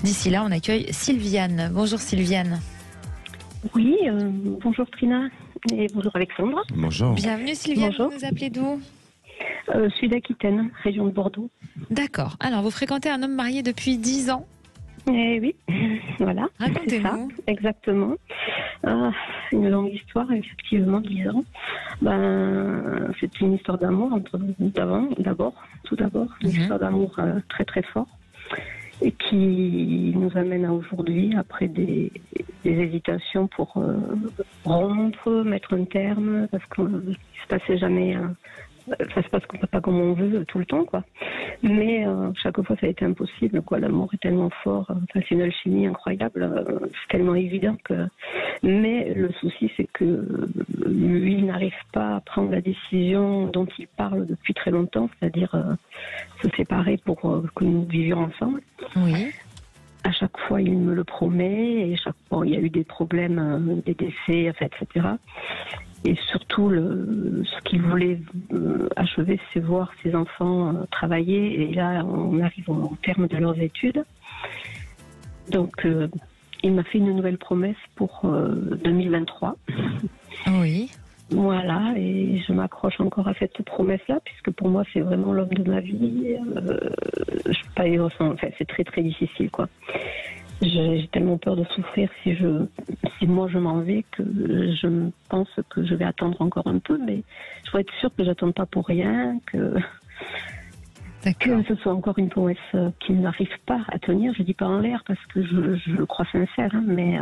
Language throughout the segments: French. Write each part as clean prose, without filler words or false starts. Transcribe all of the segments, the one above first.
D'ici là, on accueille Sylviane. Bonjour Sylviane. Oui, bonjour Trina et bonjour Alexandre. Bonjour. Bienvenue Sylviane, Bonjour. vous nous appelez d'où? Sud Aquitaine, région de Bordeaux. D'accord. Alors, vous fréquentez un homme marié depuis 10 ans? Eh oui, voilà. C'est ça, Racontez-nous. exactement. Une longue histoire, effectivement, 10 ans. C'est une histoire d'amour tout d'abord, une histoire d'amour très très fort et qui nous amène à aujourd'hui après des hésitations pour rompre, mettre un terme, parce qu'il ne se passait jamais. Ça se passe pas comme on veut tout le temps, quoi. Mais chaque fois, ça a été impossible, quoi. L'amour est tellement fort, c'est une alchimie incroyable, c'est tellement évident que. Mais le souci, c'est que lui il n'arrive pas à prendre la décision dont il parle depuis très longtemps, c'est-à-dire se séparer pour que nous vivions ensemble. Oui. À chaque fois, il me le promet, et chaque fois, il y a eu des problèmes, des décès, etc. Et surtout, ce qu'il voulait achever, c'est voir ses enfants travailler. Et là, on arrive au terme de leurs études. Donc, il m'a fait une nouvelle promesse pour 2023. Oui. Voilà, et je m'accroche encore à cette promesse-là, puisque pour moi, c'est vraiment l'homme de ma vie. Je peux pas vivre sans. Enfin, c'est très, très difficile, quoi. J'ai tellement peur de souffrir si moi je m'en vais que je pense que je vais attendre encore un peu, mais je veux être sûre que j'attende pas pour rien, que ce soit encore une promesse qu'il n'arrive pas à tenir. Je dis pas en l'air parce que je le crois sincère, hein, mais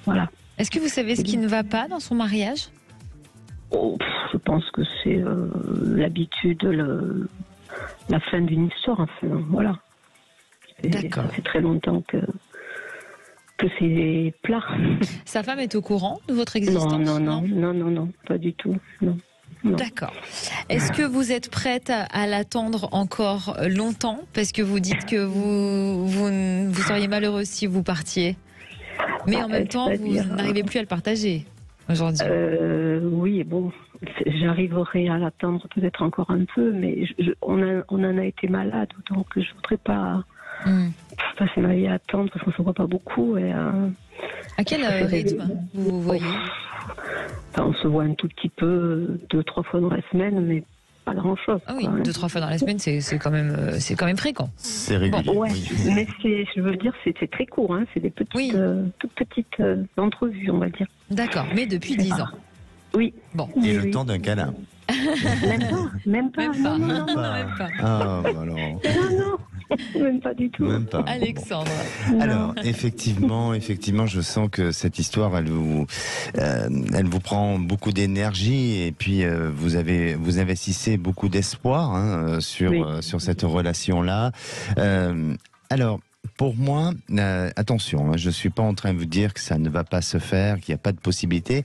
voilà. Est-ce que vous savez ce qui ne va pas dans son mariage? Je pense que c'est l'habitude, la fin d'une histoire, enfin, voilà. D'accord. Ça fait très longtemps que c'est plat. Sa femme est au courant de votre existence? Non, pas du tout, non. D'accord. Est-ce que vous êtes prête à l'attendre encore longtemps? Parce que vous dites que vous seriez malheureuse si vous partiez. Mais en même temps, vous n'arrivez plus à le partager aujourd'hui. Oui, bon, j'arriverai à l'attendre peut-être encore un peu, mais on en a été malade, donc je ne voudrais pas passer ma vie à attendre, parce qu'on ne se voit pas beaucoup. Et, à quel rythme vous voyez? On se voit un tout petit peu, 2-3 fois dans la semaine, mais pas grand-chose. Ah oui, quoi, hein. 2-3 fois dans la semaine, c'est quand même fréquent. C'est régulier. Ouais, oui. mais je veux dire, c'est très court, hein, c'est des petites, toutes petites entrevues, on va dire. D'accord, mais depuis 10 ans. Oui. Bon. Et Oui. le temps d'un câlin. Même pas. Non. Même pas. Ah, bah alors. Non, même pas du tout. Même pas. Alexandre. Alors, effectivement, je sens que cette histoire, elle vous prend beaucoup d'énergie, et puis vous investissez beaucoup d'espoir, hein, sur cette relation-là. Alors, pour moi, attention, hein, je ne suis pas en train de vous dire que ça ne va pas se faire, qu'il n'y a pas de possibilité,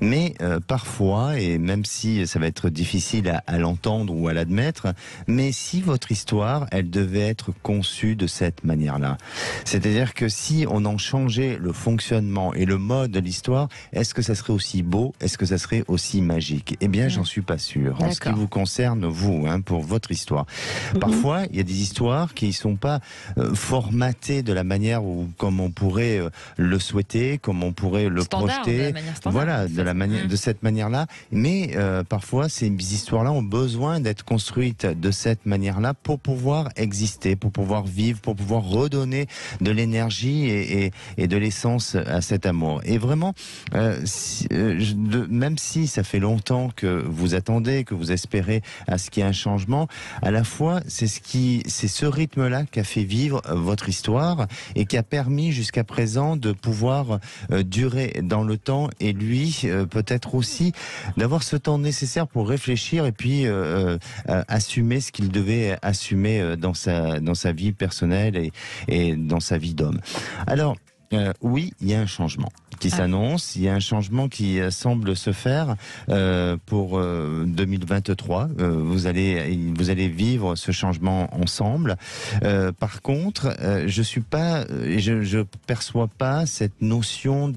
mais parfois, et même si ça va être difficile à l'entendre ou à l'admettre, mais si votre histoire, elle devait être conçue de cette manière-là, c'est-à-dire que si on en changeait le fonctionnement et le mode de l'histoire, est-ce que ça serait aussi beau? Est-ce que ça serait aussi magique? Eh bien, j'en suis pas sûr. En ce qui vous concerne, vous, hein, pour votre histoire. Parfois, il y a des histoires qui ne sont pas formatées de la manière comme on pourrait le souhaiter, comme on pourrait le projeter, voilà, de cette manière-là. Mais parfois, ces histoires-là ont besoin d'être construites de cette manière-là pour pouvoir exister, pour pouvoir vivre, pour pouvoir redonner de l'énergie et de l'essence à cet amour. Et vraiment, même si ça fait longtemps que vous attendez, que vous espérez à ce qu'il y ait un changement, à la fois, c'est ce rythme-là qui a fait vivre votre histoire et qui a permis jusqu'à présent de pouvoir durer dans le temps, et lui peut-être aussi d'avoir ce temps nécessaire pour réfléchir et puis assumer ce qu'il devait assumer dans sa vie personnelle et dans sa vie d'homme. Alors, Oui, il y a un changement qui s'annonce. Il y a un changement qui semble se faire pour 2023. Vous allez vivre ce changement ensemble. Par contre, je perçois pas cette notion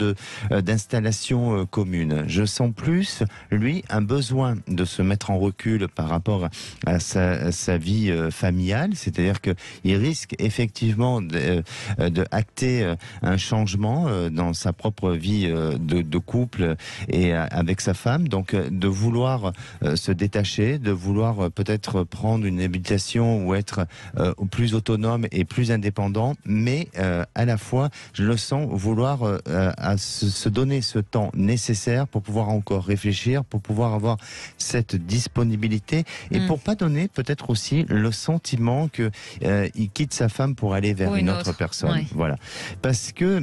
d'installation commune. Je sens plus, lui, un besoin de se mettre en recul par rapport à sa vie familiale. C'est-à-dire que il risque effectivement de acter un changement dans sa propre vie de couple et avec sa femme, donc de vouloir se détacher, de vouloir peut-être prendre une habitation ou être plus autonome et plus indépendant, mais à la fois, je le sens vouloir se donner ce temps nécessaire pour pouvoir encore réfléchir, pour pouvoir avoir cette disponibilité et pour pas donner peut-être aussi le sentiment que il quitte sa femme pour aller vers une autre personne. Ouais. Voilà. Parce que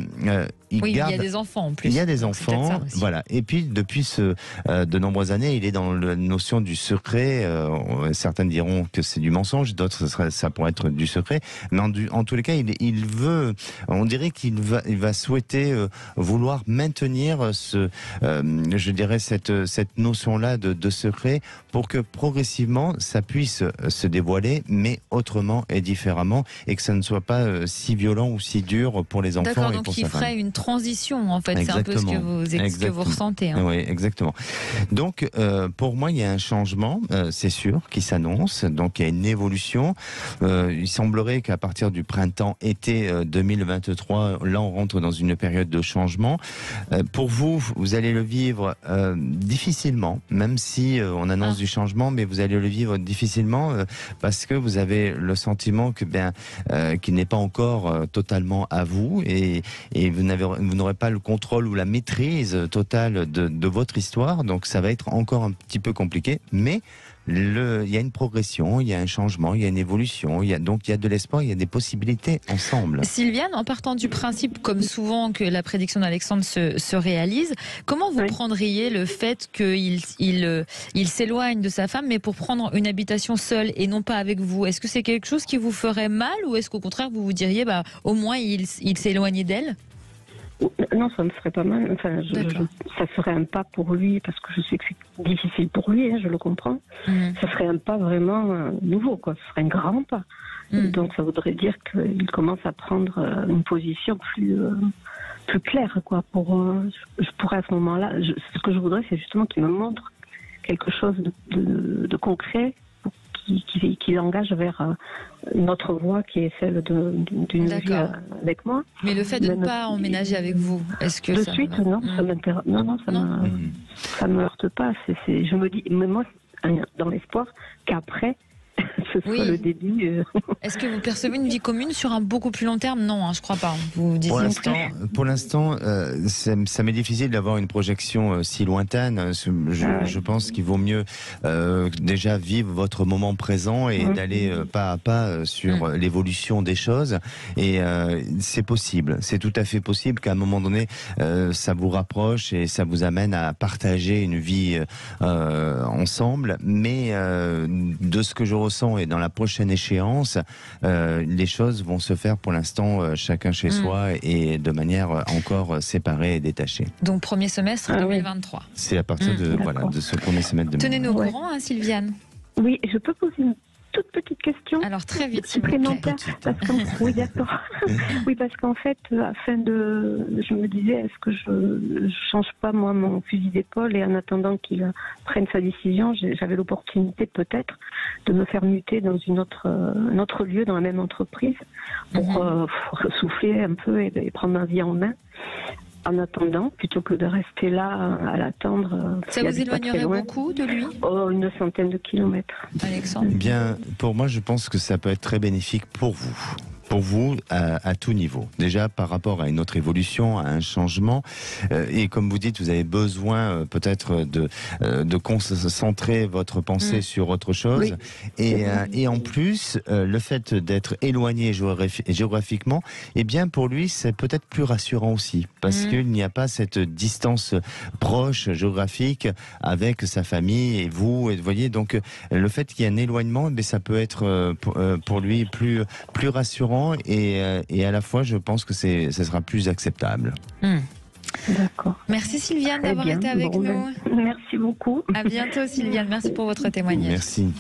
il y a des enfants en plus. Il y a des enfants, voilà. Et puis depuis de nombreuses années, il est dans la notion du secret. Certains diront que c'est du mensonge, d'autres ça pourrait être du secret. Mais en tous les cas, il veut. On dirait qu'il va souhaiter vouloir maintenir je dirais cette notion-là de secret pour que progressivement ça puisse se dévoiler, mais autrement et différemment, et que ça ne soit pas si violent ou si dur pour les enfants. D'accord, et donc pour il sa femme. Ferait une transition en fait. Exactement. C'est un peu ce que vous ressentez. Hein. Oui, exactement. Donc pour moi, il y a un changement, c'est sûr, qui s'annonce. Donc il y a une évolution. Il semblerait qu'à partir du printemps-été 2023, là on rentre dans une période de changement. Pour vous, vous allez le vivre difficilement, même si on annonce du changement, mais vous allez le vivre difficilement parce que vous avez le sentiment que qu'il n'est pas encore totalement à vous et vous n'aurez pas le contrôle ou la maîtrise totale de votre histoire, donc ça va être encore un petit peu compliqué, mais il y a une progression, il y a un changement, il y a une évolution, il y a de l'espoir, il y a des possibilités ensemble. Sylviane, en partant du principe, comme souvent, que la prédiction d'Alexandre se réalise, comment vous prendriez le fait qu'il s'éloigne de sa femme, mais pour prendre une habitation seule et non pas avec vous? Est-ce que c'est quelque chose qui vous ferait mal ou est-ce qu'au contraire vous vous diriez au moins il s'est éloigné d'elle? Non, ça me ferait pas mal. Enfin, ça serait un pas pour lui, parce que je sais que c'est difficile pour lui, je le comprends. Ça serait un pas vraiment nouveau, quoi. Ce serait un grand pas. Donc ça voudrait dire qu'il commence à prendre une position plus claire, quoi. Je pourrais à ce moment-là, ce que je voudrais, c'est justement qu'il me montre quelque chose de concret, qui l'engage vers une autre voie qui est celle d'une vie avec moi. Mais le fait de ne pas emménager avec vous, est-ce que ça suite, non, ça m'intéresse. Non, ça me heurte pas. Je me dis, mais moi, dans l'espoir qu'après, ce soit le début. Est-ce que vous percevez une vie commune sur un beaucoup plus long terme? Non, je crois pas. Vous pour l'instant, ça m'est difficile d'avoir une projection si lointaine. Je pense qu'il vaut mieux déjà vivre votre moment présent et d'aller pas à pas sur l'évolution des choses. Et c'est possible, c'est tout à fait possible qu'à un moment donné, ça vous rapproche et ça vous amène à partager une vie ensemble. Mais de ce que je ressens et dans la prochaine échéance, les choses vont se faire pour l'instant chacun chez soi et de manière encore séparée et détachée. Donc premier semestre 2023. C'est à partir de ce premier semestre 2023. Tenez-nous au courant, Sylviane. Oui, je peux poser une toute petite question. Alors très vite, supplémentaire. Oui, d'accord. Oui, parce qu'en fait, je me disais, est-ce que je change pas moi mon fusil d'épaule et en attendant qu'il prenne sa décision, j'avais l'opportunité peut-être de me faire muter dans un autre lieu, dans la même entreprise, pour souffler un peu et prendre ma vie en main. En attendant, plutôt que de rester là à l'attendre. Ça vous éloignerait beaucoup de lui? Une centaine de kilomètres. Alexandre? Bien, pour moi, je pense que ça peut être très bénéfique pour vous. Pour vous, à tout niveau. Déjà, par rapport à une autre évolution, à un changement. Et comme vous dites, vous avez besoin peut-être de concentrer votre pensée sur autre chose. Oui. Et en plus, le fait d'être éloigné géographiquement, eh bien, pour lui, c'est peut-être plus rassurant aussi. Parce qu'il n'y a pas cette distance proche géographique avec sa famille et vous. Et vous voyez, donc, le fait qu'il y ait un éloignement, ça peut être pour lui plus rassurant différent et à la fois, je pense que ce sera plus acceptable. D'accord. Merci Sylviane d'avoir été avec nous. Merci beaucoup. À bientôt Sylviane, merci pour votre témoignage. Merci.